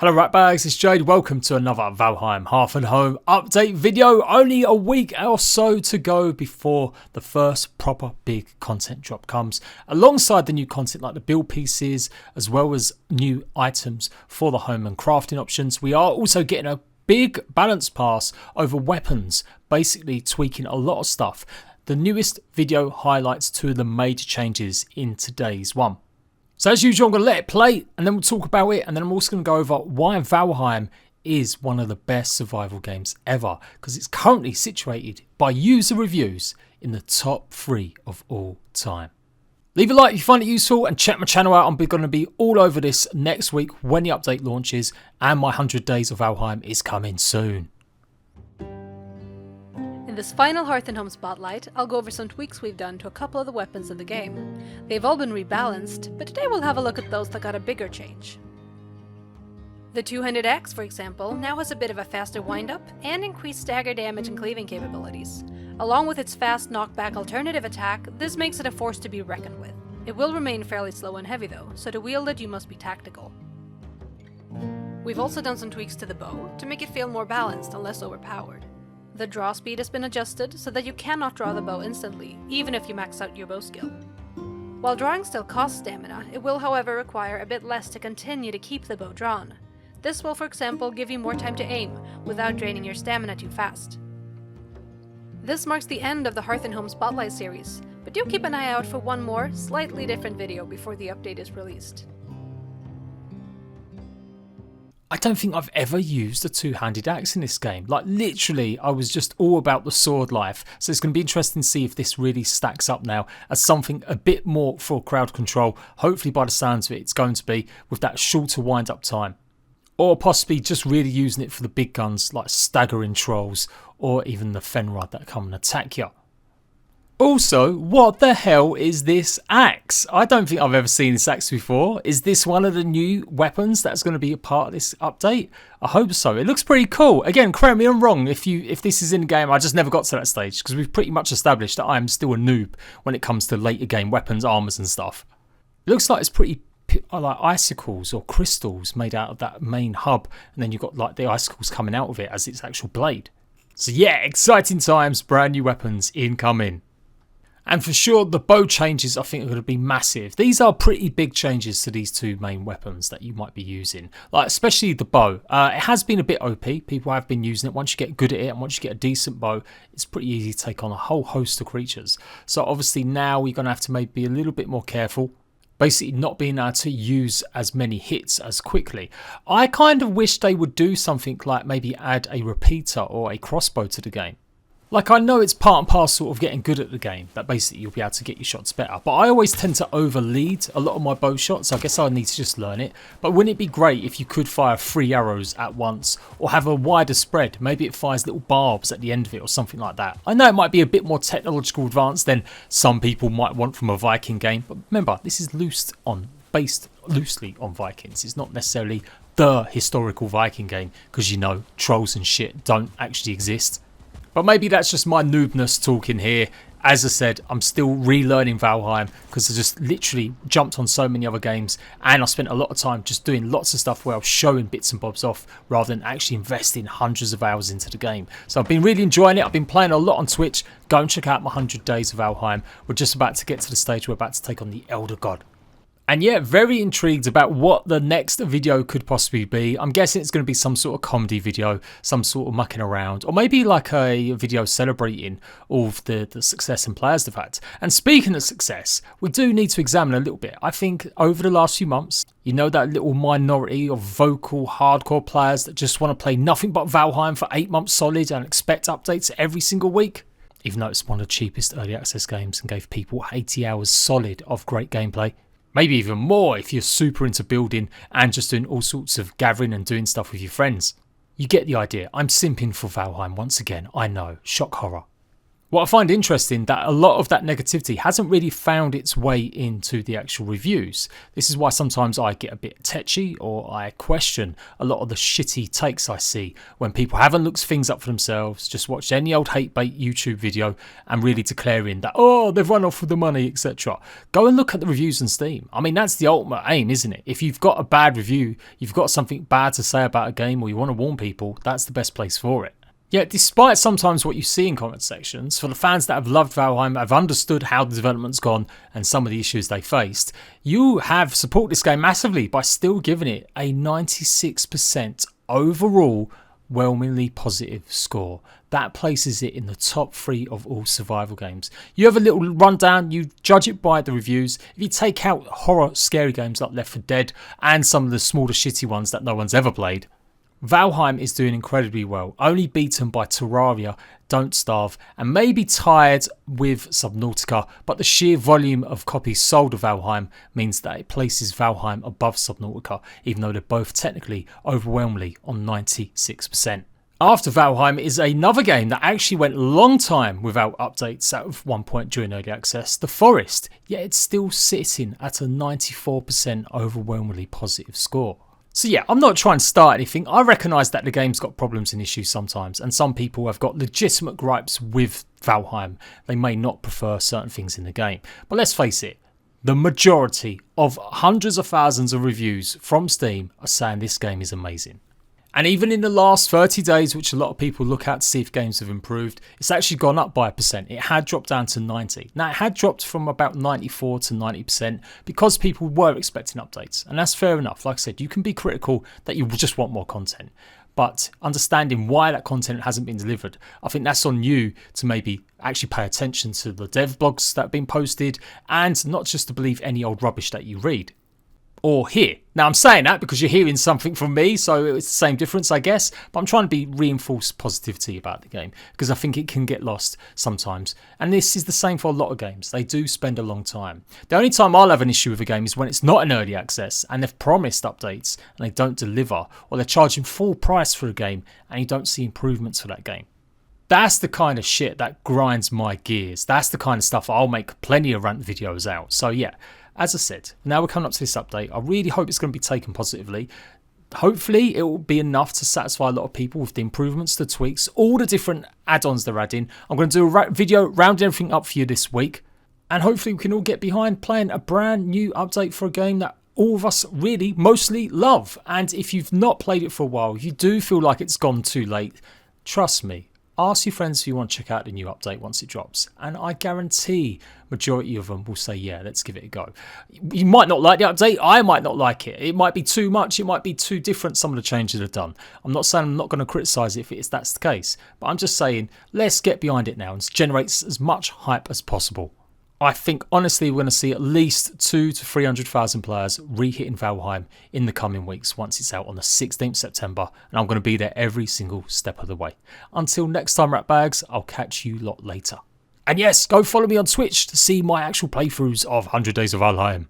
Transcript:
Hello ratbags, it's Jade. Welcome to another Valheim Hearth and Home update video. Only a week or so to go before the first proper big content drop comes, alongside the new content like the build pieces as well as new items for the home and crafting options. We are also getting a big balance pass over weapons, basically tweaking a lot of stuff. The newest video highlights two of the major changes in today's one. So as usual, I'm going to let it play and then we'll talk about it, and then I'm also going to go over why Valheim is one of the best survival games ever, because it's currently situated by user reviews in the top 3 of all time. Leave a like if you find it useful and check my channel out. I'm going to be all over this next week when the update launches, and my 100 days of Valheim is coming soon. In this final Hearth and Home spotlight, I'll go over some tweaks we've done to a couple of the weapons of the game. They've all been rebalanced, but today we'll have a look at those that got a bigger change. The two-handed axe, for example, now has a bit of a faster windup and increased stagger damage and cleaving capabilities. Along with its fast knockback alternative attack, this makes it a force to be reckoned with. It will remain fairly slow and heavy though, so to wield it you must be tactical. We've also done some tweaks to the bow to make it feel more balanced and less overpowered. The draw speed has been adjusted so that you cannot draw the bow instantly, even if you max out your bow skill. While drawing still costs stamina, it will however require a bit less to continue to keep the bow drawn. This will, for example, give you more time to aim without draining your stamina too fast. This marks the end of the Hearth and Home Spotlight series, but do keep an eye out for one more, slightly different video before the update is released. I don't think I've ever used a two-handed axe in this game. Like literally, I was just all about the sword life. So it's going to be interesting to see if this really stacks up now as something a bit more for crowd control. Hopefully by the sounds of it, it's going to be with that shorter wind-up time. Or possibly just really using it for the big guns like staggering trolls or even the Fenrad that come and attack you. Also, what the hell is this axe? I don't think I've ever seen this axe before. Is this one of the new weapons that's going to be a part of this update? I hope so. It looks pretty cool. Again, correct me if I'm wrong if this is in the game. I just never got to that stage because we've pretty much established that I'm still a noob when it comes to later game weapons, armors and stuff. It looks like it's pretty like icicles or crystals made out of that main hub, and then you've got like the icicles coming out of it as its actual blade. So yeah, exciting times, brand new weapons incoming. And for sure, the bow changes I think are going to be massive. These are pretty big changes to these two main weapons that you might be using. Like especially the bow. It has been a bit OP. People have been using it. Once you get good at it and once you get a decent bow, it's pretty easy to take on a whole host of creatures. So obviously now you're going to have to maybe be a little bit more careful. Basically not being able to use as many hits as quickly. I kind of wish they would do something like maybe add a repeater or a crossbow to the game. Like I know it's part and parcel of getting good at the game, that basically you'll be able to get your shots better. But I always tend to overlead a lot of my bow shots, so I guess I need to just learn it. But wouldn't it be great if you could fire 3 arrows at once, or have a wider spread? Maybe it fires little barbs at the end of it or something like that. I know it might be a bit more technological advanced than some people might want from a Viking game, but remember, this is based loosely on Vikings. It's not necessarily the historical Viking game, because you know, trolls and shit don't actually exist. But maybe that's just my noobness talking here. As I said, I'm still relearning Valheim because I just literally jumped on so many other games, and I spent a lot of time just doing lots of stuff where I was showing bits and bobs off rather than actually investing hundreds of hours into the game. So I've been really enjoying it. I've been playing a lot on Twitch. Go and check out my 100 days of Valheim. We're just about to get to the stage we're about to take on the Elder God. And yeah, very intrigued about what the next video could possibly be. I'm guessing it's going to be some sort of comedy video, some sort of mucking around, or maybe like a video celebrating all of the success and players they've had. And speaking of success, we do need to examine a little bit. I think over the last few months, you know that little minority of vocal hardcore players that just want to play nothing but Valheim for 8 months solid and expect updates every single week? Even though it's one of the cheapest early access games and gave people 80 hours solid of great gameplay. Maybe even more if you're super into building and just doing all sorts of gathering and doing stuff with your friends. You get the idea. I'm simping for Valheim once again. I know. Shock horror. What I find interesting that a lot of that negativity hasn't really found its way into the actual reviews. This is why sometimes I get a bit tetchy or I question a lot of the shitty takes I see when people haven't looked things up for themselves, just watched any old hate bait YouTube video and really declaring that, oh, they've run off with the money, etc. Go and look at the reviews on Steam. I mean, that's the ultimate aim, isn't it? If you've got a bad review, you've got something bad to say about a game or you want to warn people, that's the best place for it. Yet, despite sometimes what you see in comment sections, for the fans that have loved Valheim, have understood how the development's gone and some of the issues they faced, you have supported this game massively by still giving it a 96% overall overwhelmingly positive score. That places it in the top 3 of all survival games. You have a little rundown, you judge it by the reviews. If you take out horror scary games like Left 4 Dead and some of the smaller shitty ones that no one's ever played, Valheim is doing incredibly well, only beaten by Terraria, Don't Starve, and maybe tied with Subnautica, but the sheer volume of copies sold of Valheim means that it places Valheim above Subnautica, even though they're both technically overwhelmingly on 96%. After Valheim is another game that actually went a long time without updates at one point during early access, The Forest, yet it's still sitting at a 94% overwhelmingly positive score. So yeah, I'm not trying to start anything. I recognise that the game's got problems and issues sometimes, and some people have got legitimate gripes with Valheim. They may not prefer certain things in the game. But let's face it, the majority of hundreds of thousands of reviews from Steam are saying this game is amazing. And even in the last 30 days, which a lot of people look at to see if games have improved, it's actually gone up by 1%. It had dropped down to 90. Now, it had dropped from about 94 to 90% because people were expecting updates. And that's fair enough. Like I said, you can be critical that you just want more content. But understanding why that content hasn't been delivered, I think that's on you to maybe actually pay attention to the dev blogs that have been posted and not just to believe any old rubbish that you read or hear. Now, I'm saying that because you're hearing something from me, so it's the same difference, I guess, but I'm trying to reinforce positivity about the game because I think it can get lost sometimes. And this is the same for a lot of games. They do spend a long time. The only time I'll have an issue with a game is when it's not in early access and they've promised updates and they don't deliver, or they're charging full price for a game and you don't see improvements for that game. That's the kind of shit that grinds my gears. That's the kind of stuff I'll make plenty of rant videos out. So yeah, as I said, now we're coming up to this update. I really hope it's going to be taken positively. Hopefully it will be enough to satisfy a lot of people with the improvements, the tweaks, all the different add-ons they're adding. I'm going to do a video rounding everything up for you this week. And hopefully we can all get behind playing a brand new update for a game that all of us really mostly love. And if you've not played it for a while, if you do feel like it's gone too late, trust me. Ask your friends if you want to check out the new update once it drops, and I guarantee majority of them will say, yeah, let's give it a go. You might not like the update, I might not like it. It might be too much, it might be too different, some of the changes are done. I'm not saying I'm not going to criticise it if that's the case, but I'm just saying, let's get behind it now and generate as much hype as possible. I think honestly we're going to see at least 200,000 to 300,000 players re-hitting Valheim in the coming weeks once it's out on the 16th September, and I'm going to be there every single step of the way. Until next time, Ratbags, I'll catch you lot later. And yes, go follow me on Twitch to see my actual playthroughs of 100 Days of Valheim.